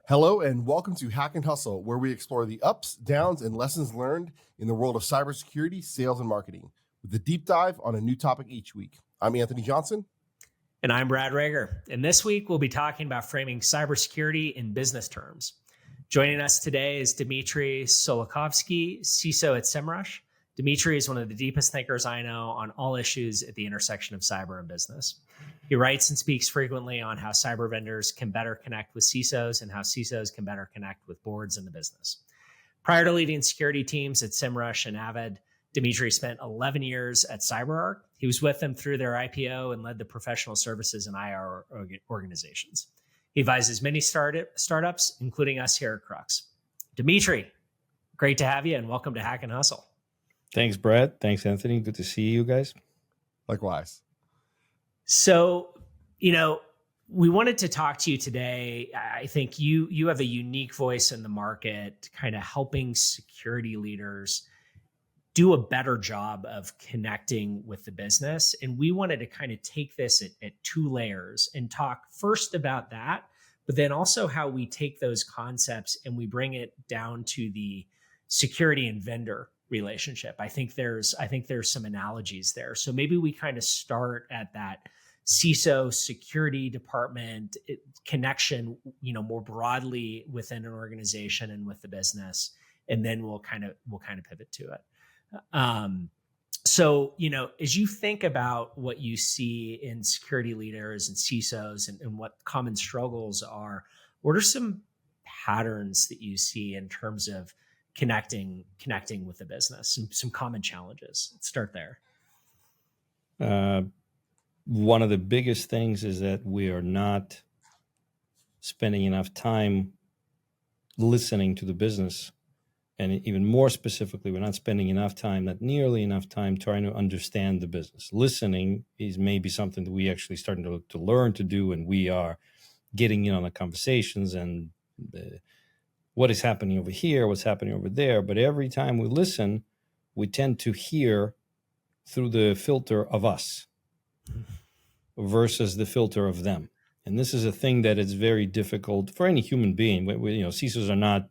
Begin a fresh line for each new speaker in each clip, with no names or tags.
Hello and welcome to Hack and Hustle, where we explore the ups, downs, and lessons learned in the world of cybersecurity, sales, and marketing, with a deep dive on a new topic each week. I'm Anthony Johnson.
And I'm Brad Rager. And this week, we'll be talking about framing cybersecurity in business terms. Joining us today is Dmitriy Sokolovskiy, CISO at SEMrush. Dmitriy is one of the deepest thinkers I know on all issues at the intersection of cyber and business. He writes and speaks frequently on how cyber vendors can better connect with CISOs and how CISOs can better connect with boards in the business. Prior to leading security teams at SEMrush and Avid, Dmitriy spent 11 years at CyberArk. He was with them through their IPO and led the professional services and IR organizations. He advises many startups, including us here at Crux. Dmitriy, great to have you and welcome to Hack and Hustle.
Thanks, Brad. Thanks, Anthony. Good to see you guys.
Likewise.
So, we wanted to talk to you today. I think you have a unique voice in the market, kind of helping security leaders do a better job of connecting with the business. And we wanted to kind of take this at two layers and talk first about that, but then also how we take those concepts and we bring it down to the security and vendor relationship. I think there's some analogies there. So maybe we kind of start at that CISO security department connection, more broadly within an organization and with the business, and then we'll kind of pivot to it. So, as you think about what you see in security leaders and CISOs and what common struggles are, what are some patterns that you see in terms of connecting with the business, some common challenges? Let's start there.
One of the biggest things is that we are not spending enough time listening to the business. And even more specifically, we're not spending not nearly enough time trying to understand the business. Listening is maybe something that we actually starting to learn to do, and we are getting in on the conversations and what is happening over here, what's happening over there. But every time we listen, we tend to hear through the filter of us versus the filter of them. And this is a thing that is very difficult for any human being. CISOs are not,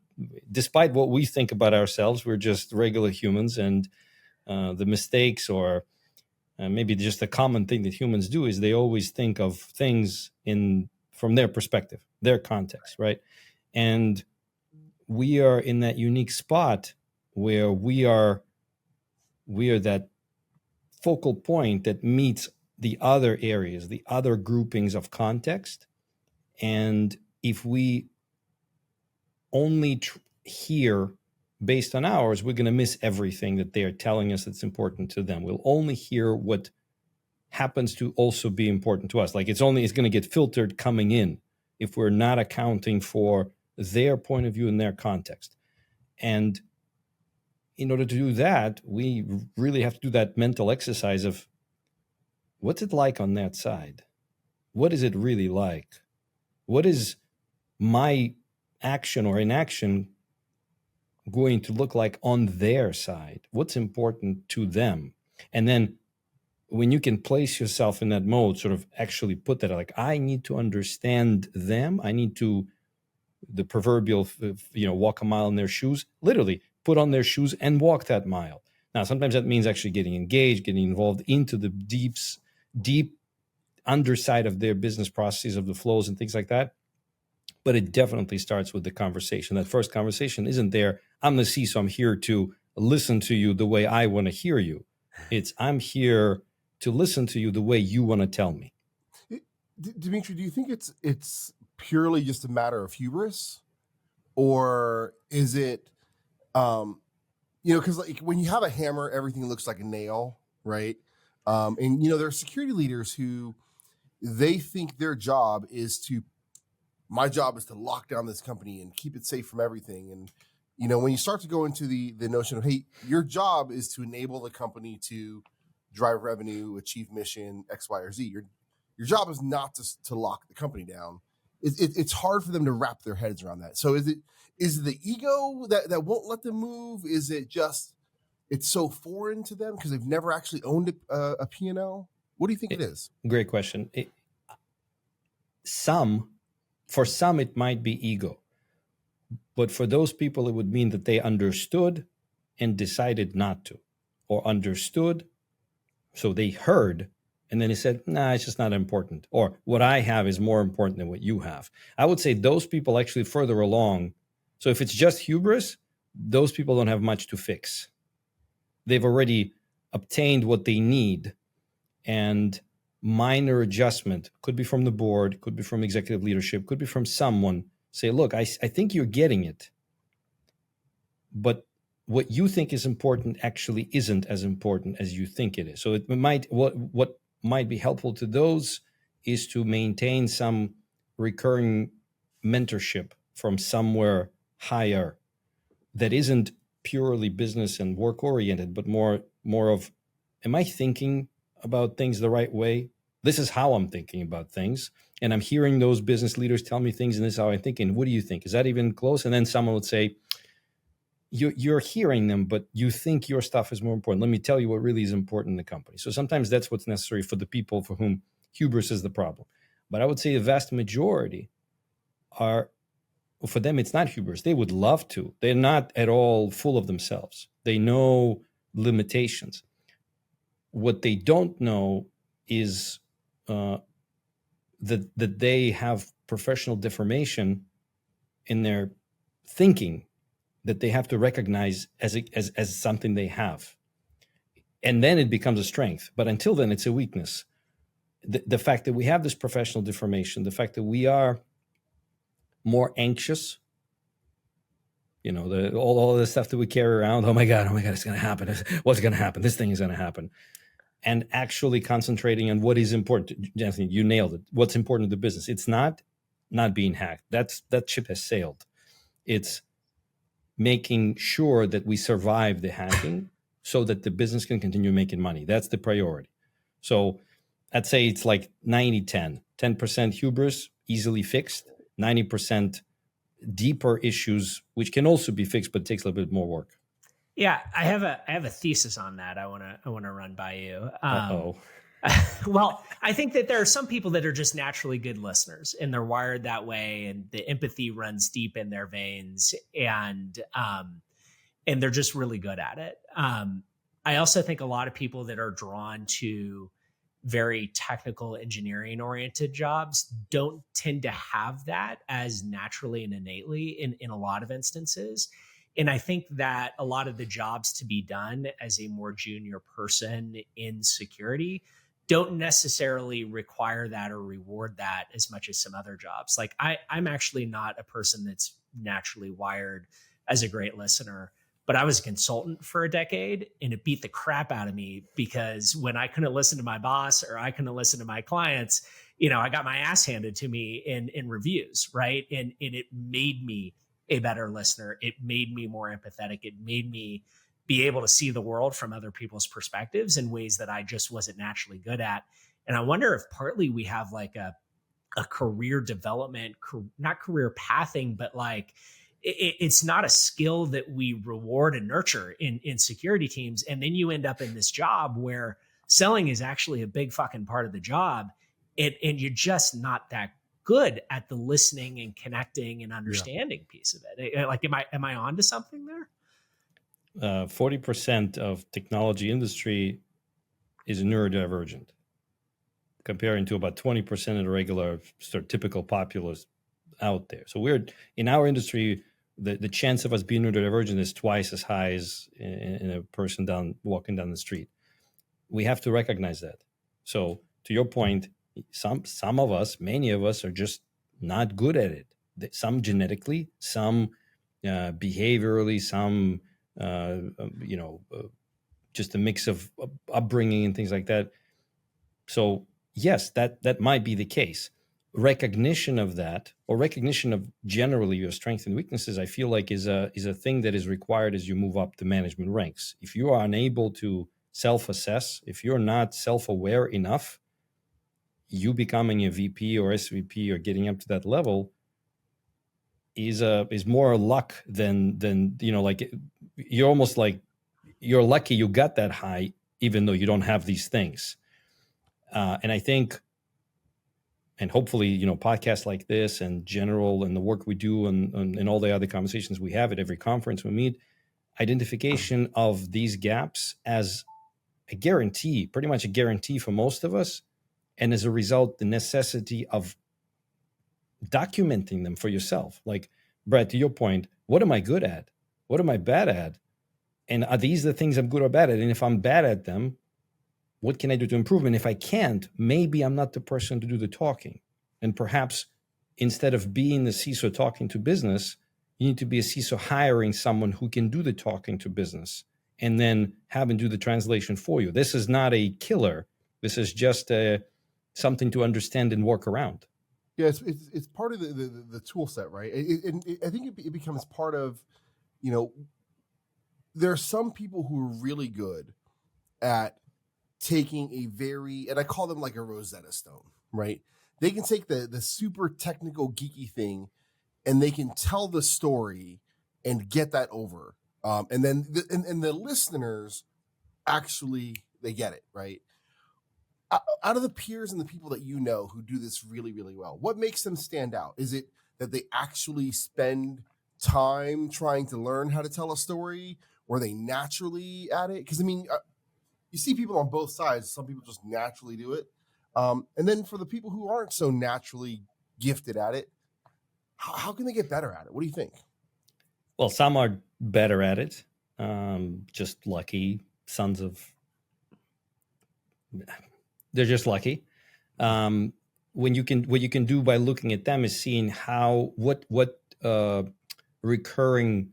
despite what we think about ourselves, we're just regular humans, and the mistakes or maybe just the common thing that humans do is they always think of things from their perspective, their context, right? And we are in that unique spot where we are that focal point that meets the other areas, the other groupings of context. And if we only hear based on ours, we're going to miss everything that they are telling us that's important to them. We'll only hear what happens to also be important to us. Like it's going to get filtered coming in if we're not accounting for their point of view and their context. And in order to do that, we really have to do that mental exercise of what's it like on that side? What is it really like? What is my action or inaction going to look like on their side? What's important to them? And then when you can place yourself in that mode, sort of actually put that like, I need to understand them. I need to, the proverbial, walk a mile in their shoes, literally put on their shoes and walk that mile. Now, sometimes that means actually getting engaged, getting involved into the deep underside of their business processes, of the flows and things like that. But it definitely starts with the conversation. That first conversation isn't there, I'm the CISO, I'm here to listen to you the way I want to hear you. It's, I'm here to listen to you the way you want to tell me.
Dmitry, do you think it's purely just a matter of hubris? Or is it, because like when you have a hammer, everything looks like a nail, right? And there are security leaders who they think their job is my job is to lock down this company and keep it safe from everything. And, when you start to go into the notion of, hey, your job is to enable the company to drive revenue, achieve mission, X, Y, or Z. Your job is not to lock the company down. It's hard for them to wrap their heads around that. So is it the ego that won't let them move? Is it just it's so foreign to them because they've never actually owned a P&L? What do you think it is?
Great question. For some, it might be ego. But for those people, it would mean that they understood and decided not to, or understood, so they heard, and then they said, nah, it's just not important, or what I have is more important than what you have. I would say those people actually further along. So if it's just hubris, those people don't have much to fix. They've already obtained what they need, and minor adjustment could be from the board, could be from executive leadership, could be from someone. Say, look, I think you're getting it, but what you think is important actually isn't as important as you think it is. So it might, what might be helpful to those is to maintain some recurring mentorship from somewhere higher that isn't purely business and work oriented, but more of, am I thinking about things the right way? This is how I'm thinking about things. And I'm hearing those business leaders tell me things, and this is how I'm thinking. What do you think? Is that even close? And then someone would say, you're hearing them, but you think your stuff is more important. Let me tell you what really is important in the company. So sometimes that's what's necessary for the people for whom hubris is the problem. But I would say the vast majority are, for them, it's not hubris. They would love to. They're not at all full of themselves. They know limitations. What they don't know is that they have professional deformation in their thinking that they have to recognize as something they have. And then it becomes a strength. But until then, it's a weakness. The fact that we have this professional deformation, the fact that we are more anxious, all the stuff that we carry around, oh my God, it's going to happen. What's going to happen? This thing is going to happen. And actually concentrating on what is important. Anthony, you nailed it. What's important to the business. It's not being hacked. That ship has sailed. It's making sure that we survive the hacking so that the business can continue making money. That's the priority. So I'd say it's like 90-10. 10% hubris, easily fixed. 90% deeper issues, which can also be fixed, but takes a little bit more work.
Yeah, I have a thesis on that. I want to run by you. Well, I think that there are some people that are just naturally good listeners, and they're wired that way, and the empathy runs deep in their veins, and they're just really good at it. I also think a lot of people that are drawn to very technical engineering oriented jobs don't tend to have that as naturally and innately in a lot of instances. And I think that a lot of the jobs to be done as a more junior person in security don't necessarily require that or reward that as much as some other jobs. Like I'm actually not a person that's naturally wired as a great listener, but I was a consultant for a decade, and it beat the crap out of me because when I couldn't listen to my boss or I couldn't listen to my clients, I got my ass handed to me in reviews, right? And it made me a better listener. It made me more empathetic. It made me be able to see the world from other people's perspectives in ways that I just wasn't naturally good at. And I wonder if partly we have like a career development, not career pathing, but like it's not a skill that we reward and nurture in security teams. And then you end up in this job where selling is actually a big fucking part of the job. And you're just not that good at the listening and connecting and understanding piece of it. Like, am I onto something there?
40% of technology industry is neurodivergent, comparing to about 20% of the regular sort of typical populace out there. So we're in our industry, the chance of us being neurodivergent is twice as high as in a person walking down the street. We have to recognize that. So to your point, some of us, many of us, are just not good at it. Some genetically, some behaviorally, some just a mix of upbringing and things like that. So yes, that might be the case. Recognition of that, or recognition of generally your strengths and weaknesses, I feel like is a thing that is required as you move up the management ranks. If you are unable to self-assess, if you're not self-aware enough, you becoming a VP or SVP or getting up to that level is more luck than like you're almost like you're lucky you got that high, even though you don't have these things. And I think and hopefully, podcasts like this and general and the work we do and all the other conversations we have at every conference we meet, identification of these gaps as a guarantee, pretty much a guarantee for most of us. And as a result, the necessity of documenting them for yourself. Like, Brad, to your point, what am I good at? What am I bad at? And are these the things I'm good or bad at? And if I'm bad at them, what can I do to improve? And if I can't, maybe I'm not the person to do the talking. And perhaps instead of being the CISO talking to business, you need to be a CISO hiring someone who can do the talking to business and then have him do the translation for you. This is not a killer. This is just something to understand and work around.
Yeah, it's part of the tool set, right? I think it becomes part of, there are some people who are really good at taking a and I call them like a Rosetta Stone, right? They can take the super technical geeky thing and they can tell the story and get that over. And then the listeners actually, they get it, right? Out of the peers and the people that who do this really, really well, what makes them stand out? Is it that they actually spend time trying to learn how to tell a story, or are they naturally at it? Because you see people on both sides. Some people just naturally do it. And then for the people who aren't so naturally gifted at it, how can they get better at it? What do you think?
Well, some are better at it. Just lucky sons of... They're just lucky. What you can do by looking at them is seeing what recurring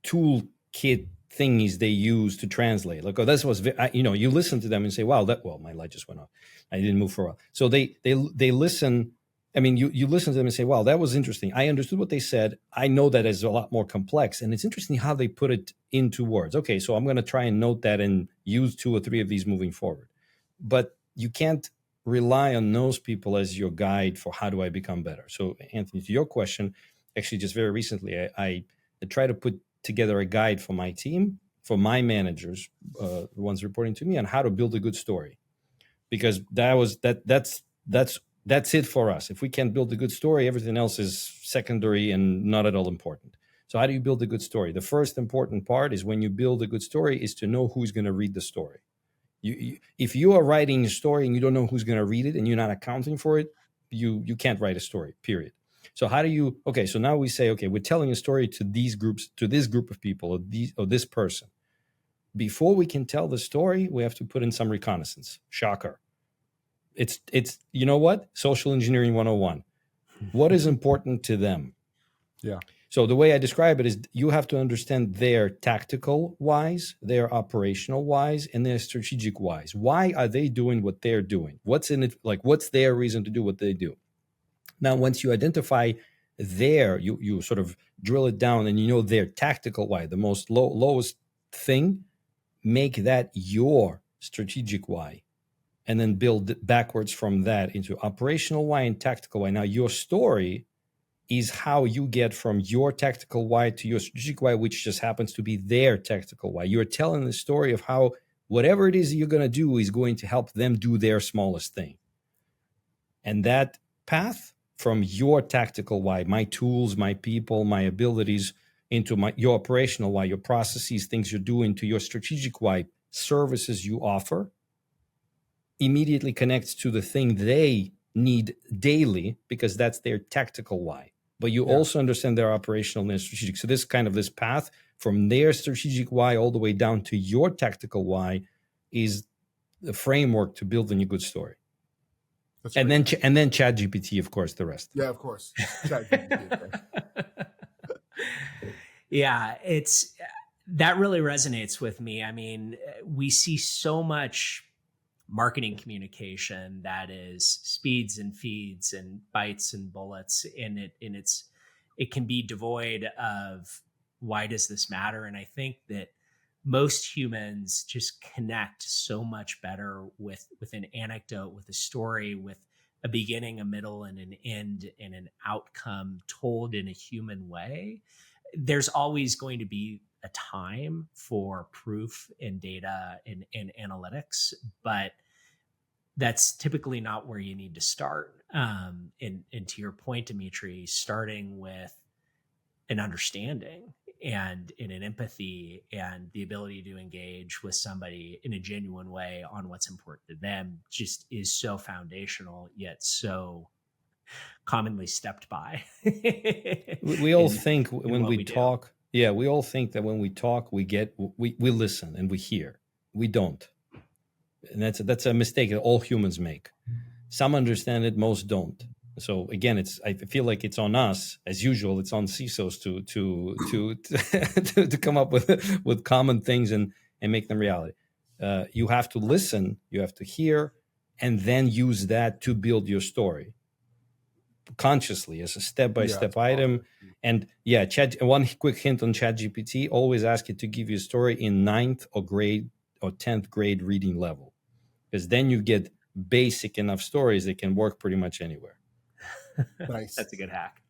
toolkit thingies they use to translate. Like, oh, this was, you listen to them and say, wow, my light just went off. I didn't move for a while. So they listen. I mean, you listen to them and say, wow, that was interesting. I understood what they said. I know that is a lot more complex. And it's interesting how they put it into words. Okay, so I'm going to try and note that and use 2 or 3 of these moving forward. But you can't rely on those people as your guide for how do I become better. So, Anthony, to your question, actually just very recently, I try to put together a guide for my team, for my managers, the ones reporting to me, on how to build a good story. Because that's it for us. If we can't build a good story, everything else is secondary and not at all important. So how do you build a good story? The first important part is, when you build a good story, is to know who's going to read the story. If you are writing a story and you don't know who's going to read it and you're not accounting for it, you can't write a story, period. So how do you, okay, so now we say, okay, we're telling a story to these groups, to this group of people, or this person. Before we can tell the story, we have to put in some reconnaissance. Shocker. It's you know what? Social engineering 101. What is important to them?
Yeah.
So the way I describe it is, you have to understand their tactical whys, their operational whys, and their strategic whys. Why are they doing what they're doing? What's in it? Like, what's their reason to do what they do? Now, once you identify you sort of drill it down and you know their tactical why, the most lowest thing, make that your strategic why. And then build backwards from that into operational why and tactical why. Now, your story is how you get from your tactical why to your strategic why, which just happens to be their tactical why. You're telling the story of how whatever it is you're going to do is going to help them do their smallest thing. And that path from your tactical why, my tools, my people, my abilities, into your operational why, your processes, things you're doing, to your strategic why, services you offer, immediately connects to the thing they need daily, because that's their tactical why. But you also understand their operational and their strategic. So this path from their strategic why all the way down to your tactical why is the framework to building a good story. That's and great. Then ChatGPT, of course, the rest.
Yeah, of course. ChatGPT, of course.
Yeah, that really resonates with me. I mean, we see so much marketing communication that is speeds and feeds and bytes and bullets in it, and it can be devoid of why does this matter. And I think that most humans just connect so much better with an anecdote, with a story, with a beginning, a middle, and an end, and an outcome told in a human way. There's always going to be a time for proof and data and analytics, but that's typically not where you need to start. And to your point, Dmitry, starting with an understanding and in an empathy and the ability to engage with somebody in a genuine way on what's important to them just is so foundational, yet so commonly stepped by.
We all think when
what
we
we do.
talk, we all think that when we talk, we listen and we hear. We don't. And that's a mistake that all humans make. Some understand it, most don't. So again, I feel like it's on us, as usual. It's on CISOs to come up with common things and make them reality. You have to listen, you have to hear, and then use that to build your story consciously as a step-by-step item. And one quick hint on ChatGPT: always ask it to give you a story in 9th or 10th grade reading level, because then you get basic enough stories that can work pretty much anywhere.
Nice.
That's a good hack.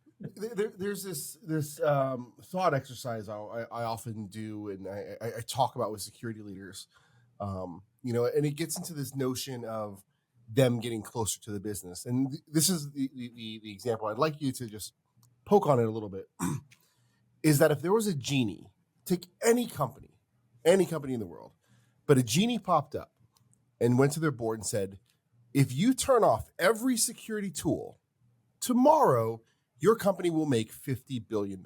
There's this thought exercise I often do, and I talk about with security leaders, and it gets into this notion of them getting closer to the business. And this is the example I'd like you to just poke on it a little bit. Is that if there was a genie, take any company in the world, but a genie popped up and went to their board and said, if you turn off every security tool, tomorrow your company will make $50 billion.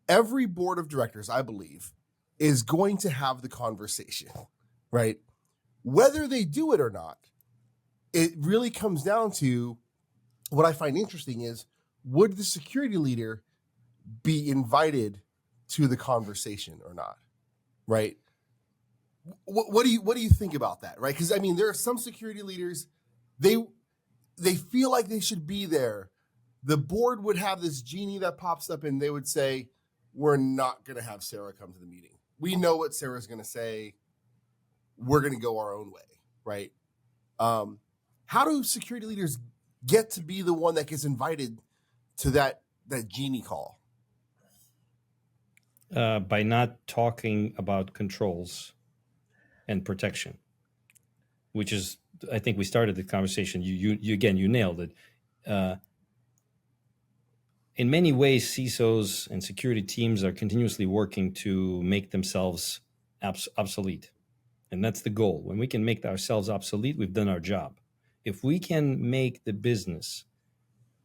Every board of directors, I believe, is going to have the conversation, right? Whether they do it or not, it really comes down to what I find interesting is, would the security leader be invited to the conversation or not, right? What do you think about that, right? Because I mean, there are some security leaders, they feel like they should be there. The board would have this genie that pops up and they would say, we're not going to have Sarah come to the meeting. We know what Sarah's going to say. We're going to go our own way, right? How do security leaders get to be the one that gets invited to that genie call?
By not talking about controls and protection, which is, I think we started the conversation. You nailed it. In many ways, CISOs and security teams are continuously working to make themselves obsolete. And that's the goal. When we can make ourselves obsolete, we've done our job. If we can make the business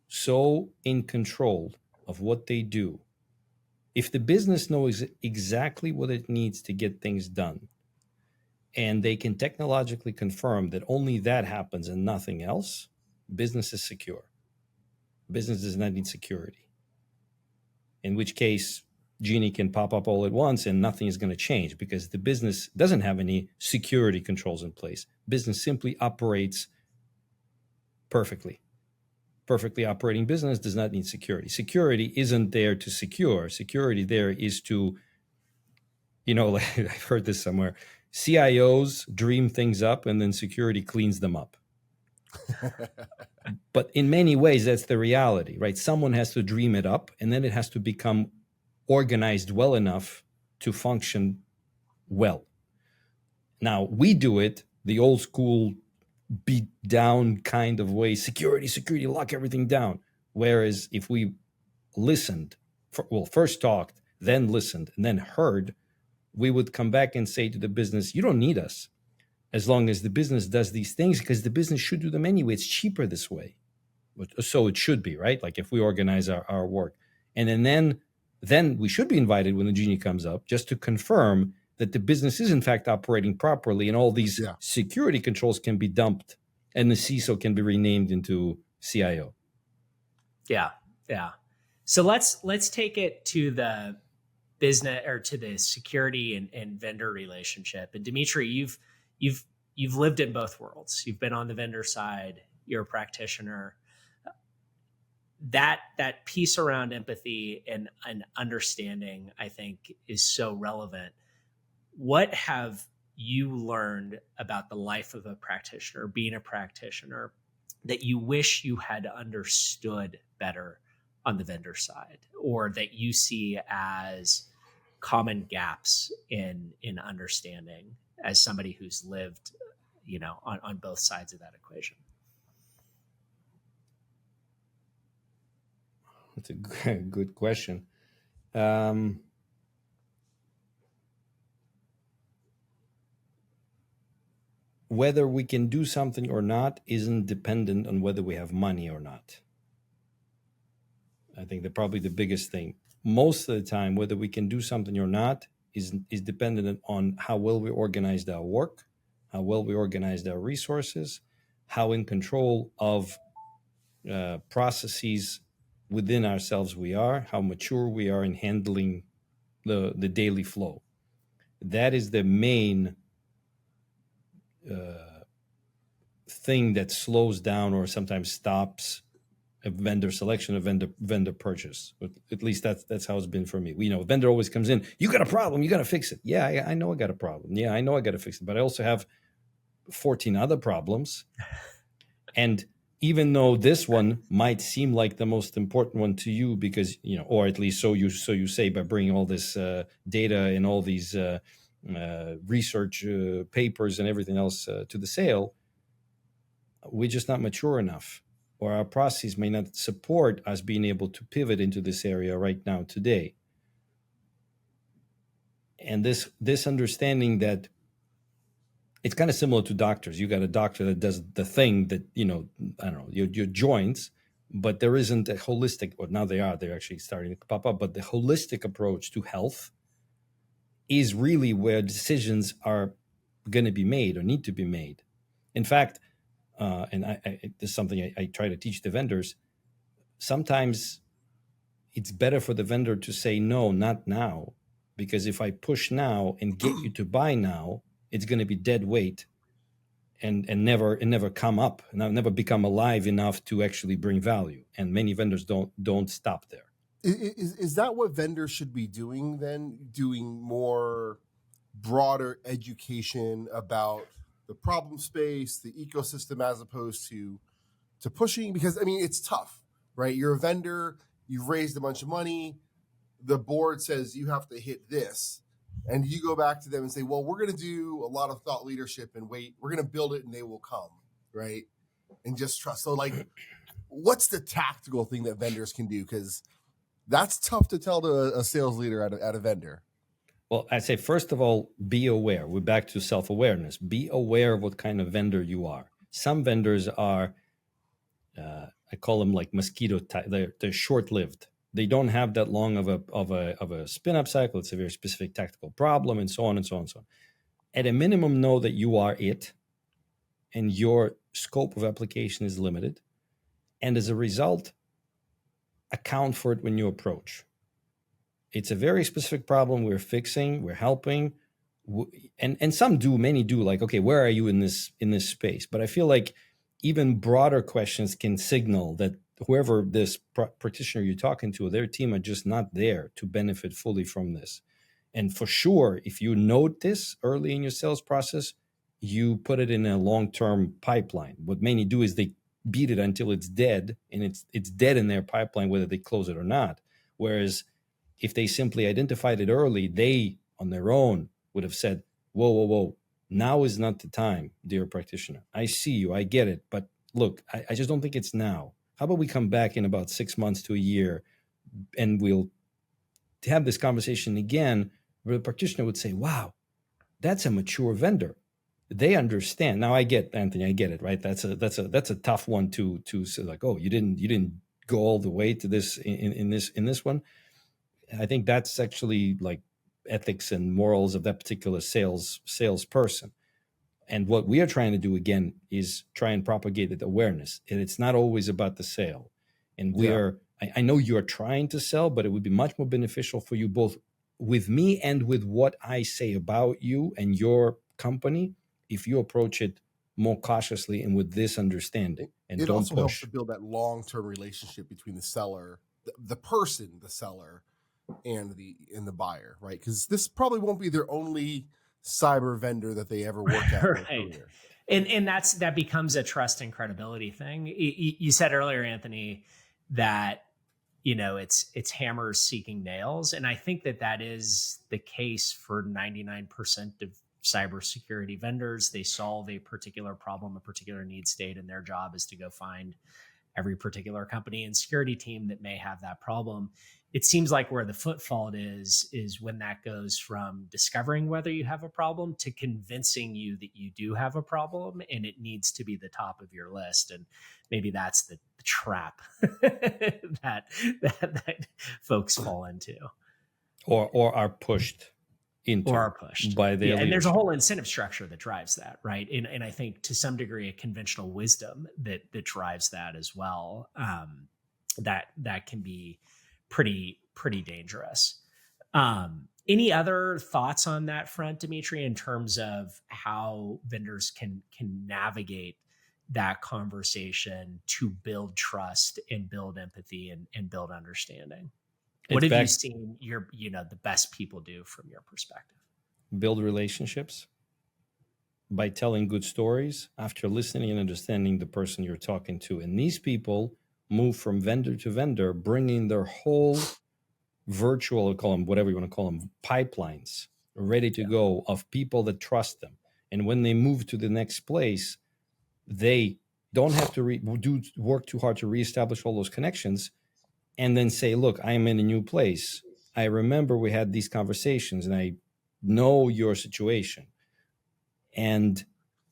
so in control of what they do, if the business knows exactly what it needs to get things done, and they can technologically confirm that only that happens and nothing else, business is secure. Business does not need security. In which case, genie can pop up all at once and nothing is going to change, because the business doesn't have any security controls in place. Business simply operates perfectly. Perfectly operating business does not need security. Security isn't there to secure. Security there is to, like I've heard this somewhere, CIOs dream things up and then security cleans them up. But in many ways, that's the reality, right? Someone has to dream it up and then it has to become organized well enough to function well. Now, we do it the old school beat down kind of way, security, lock everything down. Whereas if we listened, first talked, then listened, and then heard, we would come back and say to the business, you don't need us, as long as the business does these things, because the business should do them anyway. It's cheaper this way. So it should be, right? Like if we organize our work. And then we should be invited when the genie comes up, just to confirm that the business is in fact operating properly, and all these security controls can be dumped and the CISO can be renamed into CIO.
Yeah. So let's take it to the business, or to the security and vendor relationship. And Dmitry, you've lived in both worlds. You've been on the vendor side. You're a practitioner. That piece around empathy and understanding, I think, is so relevant. What have you learned about the life of a practitioner, being a practitioner, that you wish you had understood better on the vendor side, or that you see as common gaps in understanding, as somebody who's lived, on both sides of that equation.
That's a good question. Whether we can do something or not isn't dependent on whether we have money or not. I think that probably the biggest thing. Most of the time, whether we can do something or not is dependent on how well we organized our work, how well we organized our resources, how in control of processes within ourselves we are, how mature we are in handling the daily flow. That is the main thing that slows down or sometimes stops a vendor selection, a vendor purchase. At least that's how it's been for me. A vendor always comes in, you got a problem, you got to fix it. Yeah, I know I got a problem. Yeah, I know I got to fix it. But I also have 14 other problems. And even though this one might seem like the most important one to you because, or at least so you say by bringing all this data and all these research papers and everything else to the sale, we're just not mature enough, or our processes may not support us being able to pivot into this area right now today. And this understanding that it's kind of similar to doctors. You got a doctor that does the thing that, I don't know, your joints, but there isn't a holistic, or now they're actually starting to pop up, but the holistic approach to health is really where decisions are going to be made or need to be made. In fact, and this is something I try to teach the vendors, sometimes it's better for the vendor to say, no, not now, because if I push now and get you to buy now, it's going to be dead weight and never come up, and I'll never become alive enough to actually bring value. And many vendors don't stop there.
Is that what vendors should be doing then? Doing more broader education about the problem space, the ecosystem, as opposed to pushing? Because it's tough, right? You're a vendor, you've raised a bunch of money, the board says you have to hit this, and you go back to them and say, well, we're going to do a lot of thought leadership and wait, we're going to build it and they will come, right? And just trust. So what's the tactical thing that vendors can do? Because that's tough to tell to a sales leader at a vendor.
Well, I'd say, first of all, be aware. We're back to self-awareness. Be aware of what kind of vendor you are. Some vendors are, I call them like mosquito type. They're short-lived. They don't have that long of a spin-up cycle. It's a very specific tactical problem, and so on and so on and so on. At a minimum, know that you are it, and your scope of application is limited. And as a result, account for it when you approach. It's a very specific problem we're fixing, we're helping, and some do, many do, like, okay, where are you in this space? But I feel like even broader questions can signal that whoever this practitioner you're talking to, their team are just not there to benefit fully from this. And for sure, if you note this early in your sales process, you put it in a long-term pipeline. What many do is they beat it until it's dead, and it's dead in their pipeline, whether they close it or not. Whereas if they simply identified it early, they, on their own, would have said, whoa, now is not the time, dear practitioner. I see you, I get it, but look, I just don't think it's now. How about we come back in about 6 months to a year, and we'll have this conversation again, where the practitioner would say, wow, that's a mature vendor. They understand. Now I get, Anthony, I get it, right? That's a tough one to say, like, oh, you didn't go all the way to this in this one. I think that's actually like ethics and morals of that particular salesperson. And what we are trying to do, again, is try and propagate that awareness. And it's not always about the sale. And I know you are trying to sell, but it would be much more beneficial for you both with me and with what I say about you and your company if you approach it more cautiously and with this understanding. And
it
don't
also
push.
Helps to build that long-term relationship between the seller, the seller, and the buyer, right? Because this probably won't be their only cyber vendor that they ever work at.
Right. And that becomes a trust and credibility thing. You said earlier, Anthony, that it's hammers seeking nails, and I think that is the case for 99% of cybersecurity vendors. They solve a particular problem, a particular need state, and their job is to go find every particular company and security team that may have that problem. It seems like where the foot fault is when that goes from discovering whether you have a problem to convincing you that you do have a problem and it needs to be the top of your list. And maybe that's the trap that folks fall into.
Or are pushed into,
or are pushed
by their
and there's a
leadership.
whole incentive structure that drives that, right? And I think to some degree a conventional wisdom that drives that as well. That can be pretty dangerous. Any other thoughts on that front, Dmitry, in terms of how vendors can navigate that conversation to build trust and build empathy and build understanding? What have you seen the best people do from your perspective?
Build relationships by telling good stories after listening and understanding the person you're talking to. And these people move from vendor to vendor, bringing their whole virtual, call them whatever you want to call them, pipelines ready to go of people that trust them. And when they move to the next place, they don't have to work too hard to reestablish all those connections and then say, look, I am in a new place. I remember we had these conversations and I know your situation. And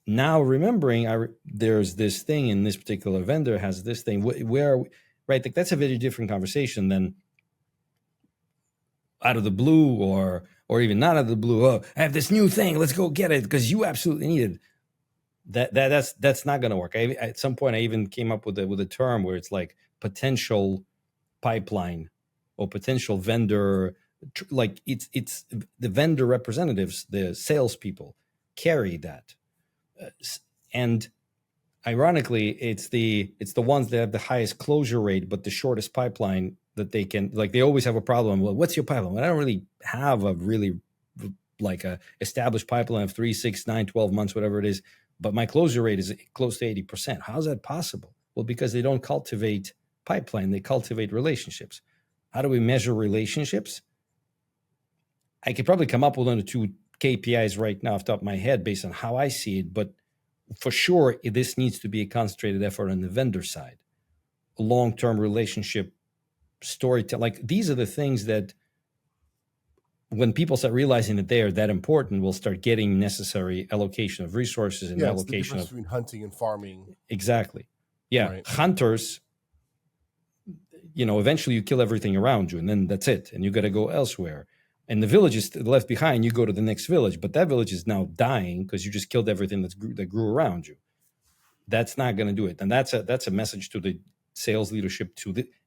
now remembering there's this thing in this particular vendor has this thing where, right? Like that's a very different conversation than out of the blue or even not out of the blue. Oh, I have this new thing. Let's go get it because you absolutely need it. That's not going to work. At some point, I even came up with a term where it's like potential pipeline or potential vendor. Like it's the vendor representatives, the salespeople carry that, and ironically, it's the ones that have the highest closure rate but the shortest pipeline that they can. Like they always have a problem. Well, what's your pipeline? Well, I don't really have a really like a established pipeline of 3, 6, 9, 12 months, whatever it is. But my closure rate is close to 80%. How's that possible? Well, because they don't cultivate pipeline, they cultivate relationships. How do we measure relationships? I could probably come up with 1 or 2 KPIs right now off the top of my head based on how I see it, but for sure, this needs to be a concentrated effort on the vendor side. Long-term relationship storytelling. Like these are the things that when people start realizing that they are that important, we'll start getting necessary allocation of resources and allocation
it's the difference between hunting and farming.
Exactly. Yeah. Right. Hunters, eventually you kill everything around you and then that's it. And you got to go elsewhere. And the village is left behind. You go to the next village, but that village is now dying because you just killed everything that grew around you. That's not going to do it. And that's a message to the sales leadership,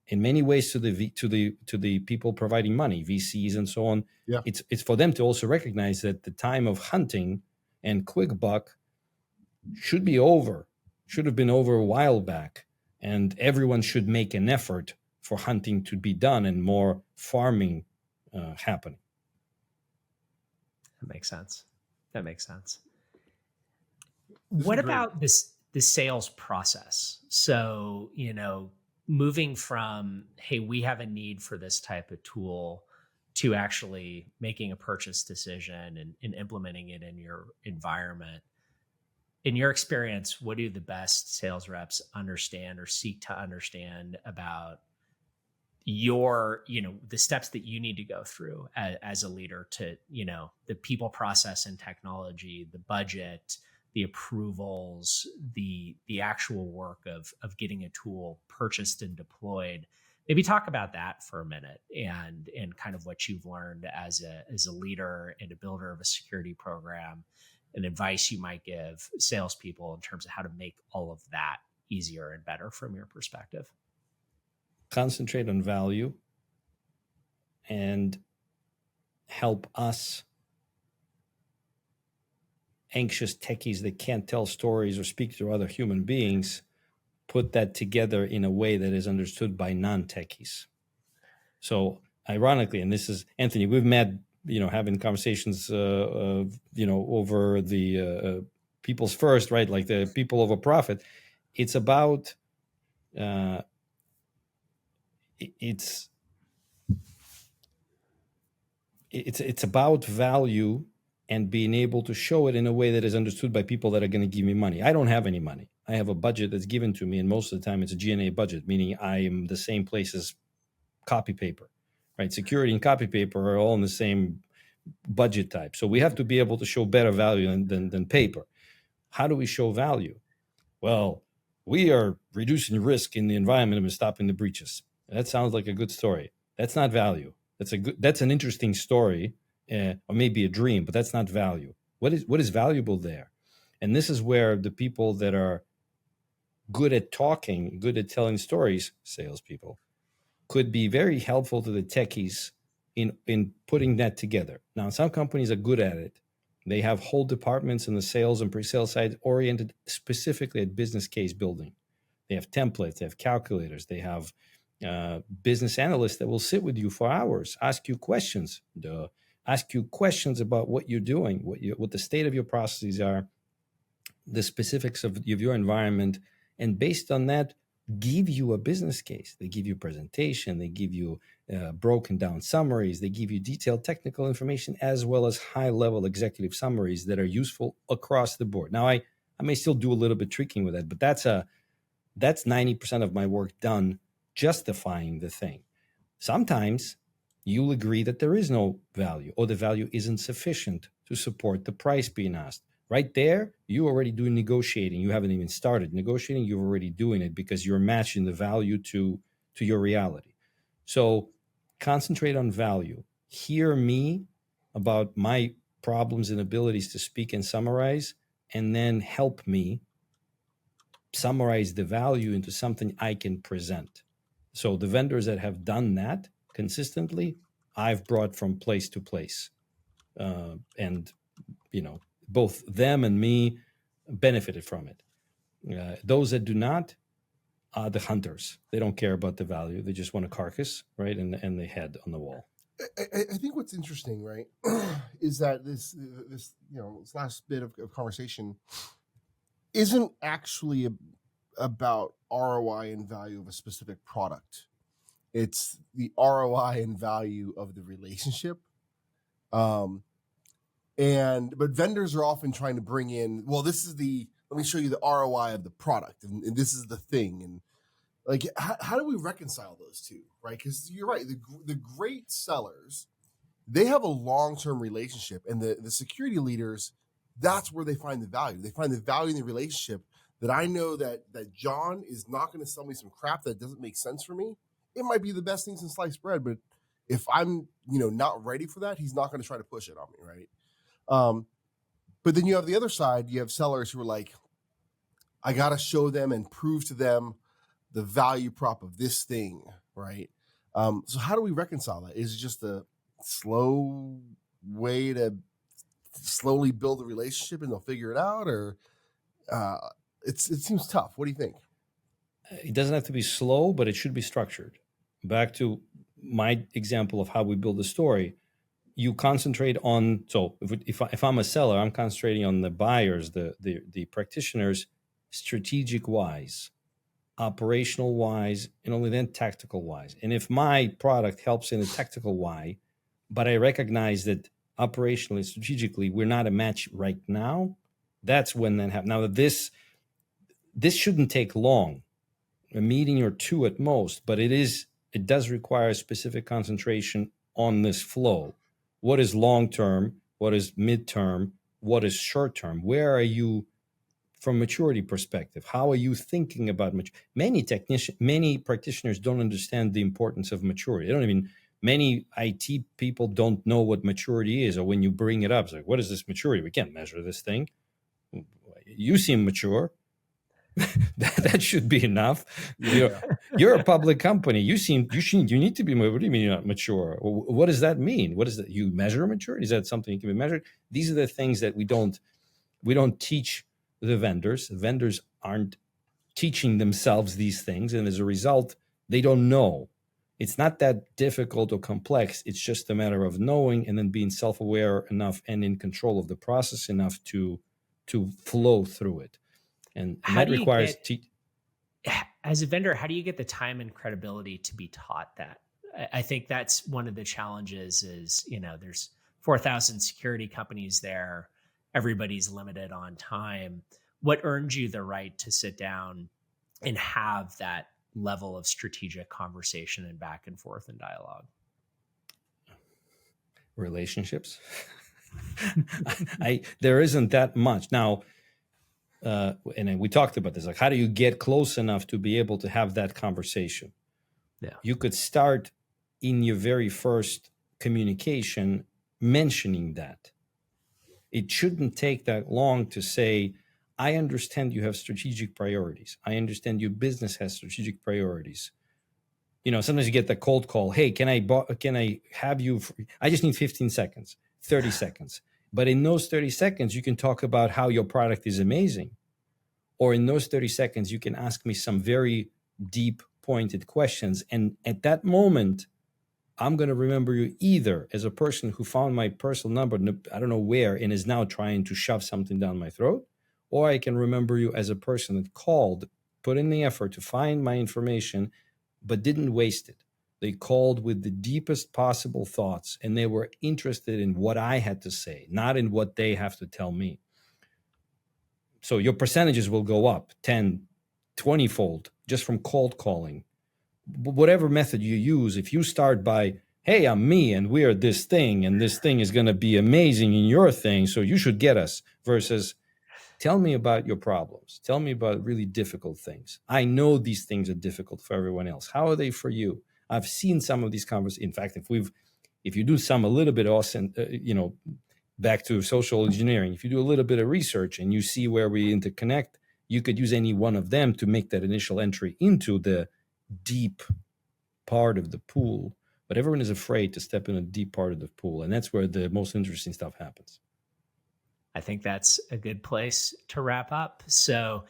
in many ways to the people providing money, VCs and so on.
Yeah.
It's for them to also recognize that the time of hunting and quick buck should be over. Should have been over a while back, and everyone should make an effort for hunting to be done and more farming happening.
That makes sense. What about the sales process? So, moving from, hey, we have a need for this type of tool to actually making a purchase decision and implementing it in your environment. In your experience, what do the best sales reps understand or seek to understand about your, the steps that you need to go through as a leader to, the people, process, and technology, the budget, the approvals, the actual work of getting a tool purchased and deployed? Maybe talk about that for a minute and kind of what you've learned as a leader and a builder of a security program, and advice you might give salespeople in terms of how to make all of that easier and better from your perspective.
Concentrate on value and help us anxious techies that can't tell stories or speak to other human beings put that together in a way that is understood by non-techies. So ironically, and this is Anthony, we've met, having conversations, over the people's first, right? Like the people over profit. It's about, it's about value and being able to show it in a way that is understood by people that are going to give me money. I don't have any money. I have a budget that's given to me, and most of the time it's a G&A budget, meaning I am the same place as copy paper, right? Security and copy paper are all in the same budget type. So we have to be able to show better value than paper. How do we show value? Well, we are reducing risk in the environment and stopping the breaches. That sounds like a good story. That's not value. That's an interesting story, or maybe a dream, but that's not value. What is valuable there? And this is where the people that are good at talking, good at telling stories, salespeople, could be very helpful to the techies in putting that together. Now, some companies are good at it. They have whole departments in the sales and pre-sales side oriented specifically at business case building. They have templates, they have calculators, they have business analysts that will sit with you for hours, ask you questions, about what you're doing, what the state of your processes are, the specifics of your environment, and based on that, give you a business case. They give you a presentation, they give you broken down summaries, they give you detailed technical information as well as high level executive summaries that are useful across the board. Now, I may still do a little bit tricking with that, but that's 90% of my work done justifying the thing. Sometimes you'll agree that there is no value or the value isn't sufficient to support the price being asked. Right there, you're already doing negotiating. You haven't even started negotiating. You're already doing it because you're matching the value to your reality. So concentrate on value. Hear me about my problems and abilities to speak and summarize, and then help me summarize the value into something I can present. So the vendors that have done that consistently, I've brought from place to place. And, both them and me benefited from it. Those that do not are the hunters. They don't care about the value. They just want a carcass, right? And the head on the wall.
I think what's interesting, right, is that this last bit of conversation isn't actually about ROI and value of a specific product. It's the ROI and value of the relationship. But vendors are often trying to bring in, well, let me show you the ROI of the product, and this is the thing. And like, how do we reconcile those two, right? Because you're right, the great sellers, they have a long-term relationship, and the security leaders, that's where they find the value. They find the value in the relationship, that I know that John is not going to sell me some crap that doesn't make sense for me. It might be the best thing since sliced bread, but if I'm not ready for that, he's not going to try to push it on me, right? But then you have the other side. You have sellers who are like, I got to show them and prove to them the value prop of this thing, right? So how do we reconcile that? Is it just a slow way to slowly build a relationship and they'll figure it out, or it seems tough? What do you think?
It doesn't have to be slow, but it should be structured. Back to my example of how we build a story. You concentrate on, so if I'm a seller, I'm concentrating on the buyers, the practitioners, strategic wise, operational wise, and only then tactical wise. And if my product helps in a tactical why, but I recognize that operationally, strategically, we're not a match right now, that's when that happens. Now, this shouldn't take long, a meeting or two at most, but it does require specific concentration on this flow. What is long-term? What is mid-term? What is short-term? Where are you from maturity perspective? How are you thinking about maturity? Many practitioners don't understand the importance of maturity. Many IT people don't know what maturity is, or when you bring it up, it's like, what is this maturity? We can't measure this thing. You seem mature. that should be enough. You're a public company. You need to be. What do you mean you're not mature? What does that mean? What is that? You measure maturity? Is that something you can be measured? These are the things that we don't teach the vendors. The vendors aren't teaching themselves these things, and as a result, they don't know. It's not that difficult or complex. It's just a matter of knowing and then being self-aware enough and in control of the process enough to flow through it. And that requires
as a vendor, how do you get the time and credibility to be taught that? I think that's one of the challenges is, there's 4,000 security companies there. Everybody's limited on time. What earned you the right to sit down and have that level of strategic conversation and back and forth and dialogue?
Relationships. There isn't that much now. And we talked about this, like, how do you get close enough to be able to have that conversation?
Yeah.
You could start in your very first communication mentioning that. It shouldn't take that long to say, I understand you have strategic priorities. I understand your business has strategic priorities. Sometimes you get the cold call. Hey, can I have you? I just need 15 seconds, 30 seconds. But in those 30 seconds, you can talk about how your product is amazing. Or in those 30 seconds, you can ask me some very deep, pointed questions. And at that moment, I'm going to remember you either as a person who found my personal number, I don't know where, and is now trying to shove something down my throat, or I can remember you as a person that called, put in the effort to find my information, but didn't waste it. They called with the deepest possible thoughts, and they were interested in what I had to say, not in what they have to tell me. So your percentages will go up 10, 20-fold just from cold calling. Whatever method you use, if you start by, hey, I'm me and we are this thing and this thing is going to be amazing in your thing, so you should get us, versus tell me about your problems. Tell me about really difficult things. I know these things are difficult for everyone else. How are they for you? I've seen some of these conversations. In fact, if you do a little bit awesome, back to social engineering, if you do a little bit of research and you see where we interconnect, you could use any one of them to make that initial entry into the deep part of the pool. But everyone is afraid to step in a deep part of the pool. And that's where the most interesting stuff happens.
I think that's a good place to wrap up. So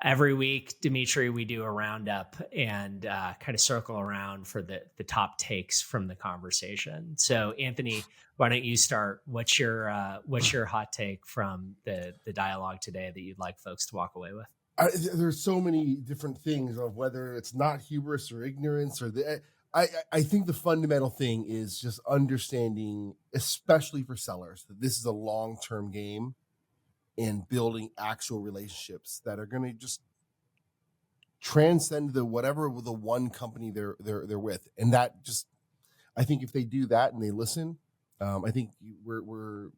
every week, Dmitry, we do a roundup and kind of circle around for the top takes from the conversation. So Anthony, why don't you start? What's your hot take from the dialogue today that you'd like folks to walk away with?
There's so many different things of whether it's not hubris or ignorance or I think the fundamental thing is just understanding, especially for sellers, that this is a long-term game and building actual relationships that are going to just transcend the one company they're with. And that just, I think if they do that and they listen, I think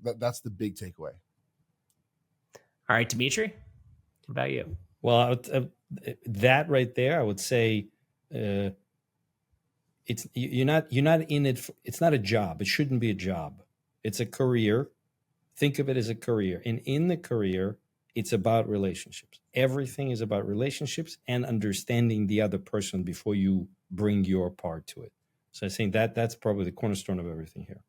that's the big takeaway.
All right, Dmitry, what about you?
Well, that right there, I would say, it's you're not in it. It's not a job. It shouldn't be a job. It's a career. Think of it as a career. And in the career, it's about relationships. Everything is about relationships and understanding the other person before you bring your part to it. So I think that's probably the cornerstone of everything here.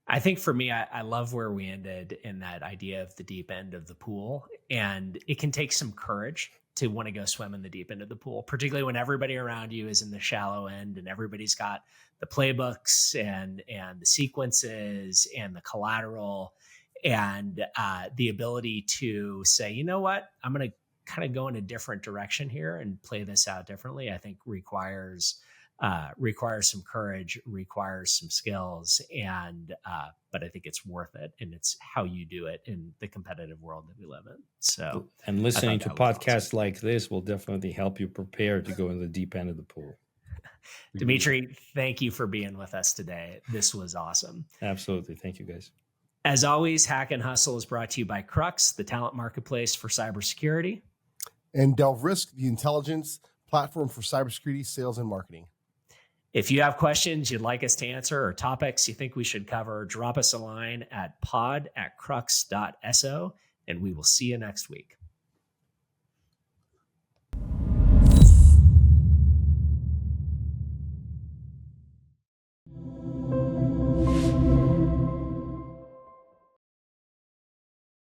I think for me, I love where we ended in that idea of the deep end of the pool. And it can take some courage to want to go swim in the deep end of the pool, particularly when everybody around you is in the shallow end and everybody's got the playbooks and the sequences and the collateral and the ability to say, you know what, I'm going to kind of go in a different direction here and play this out differently. I think requires some courage, requires some skills, and but I think it's worth it, and it's how you do it in the competitive world that we live in. So,
and listening to podcasts awesome. Like this will definitely help you prepare to go in the deep end of the pool.
Dmitry, thank you for being with us today. This was awesome.
Absolutely. Thank you, guys.
As always, Hack and Hustle is brought to you by Crux, the talent marketplace for cybersecurity.
And Delve Risk, the intelligence platform for cybersecurity, sales, and marketing.
If you have questions you'd like us to answer or topics you think we should cover, drop us a line at pod@crux.so, and we will see you next week.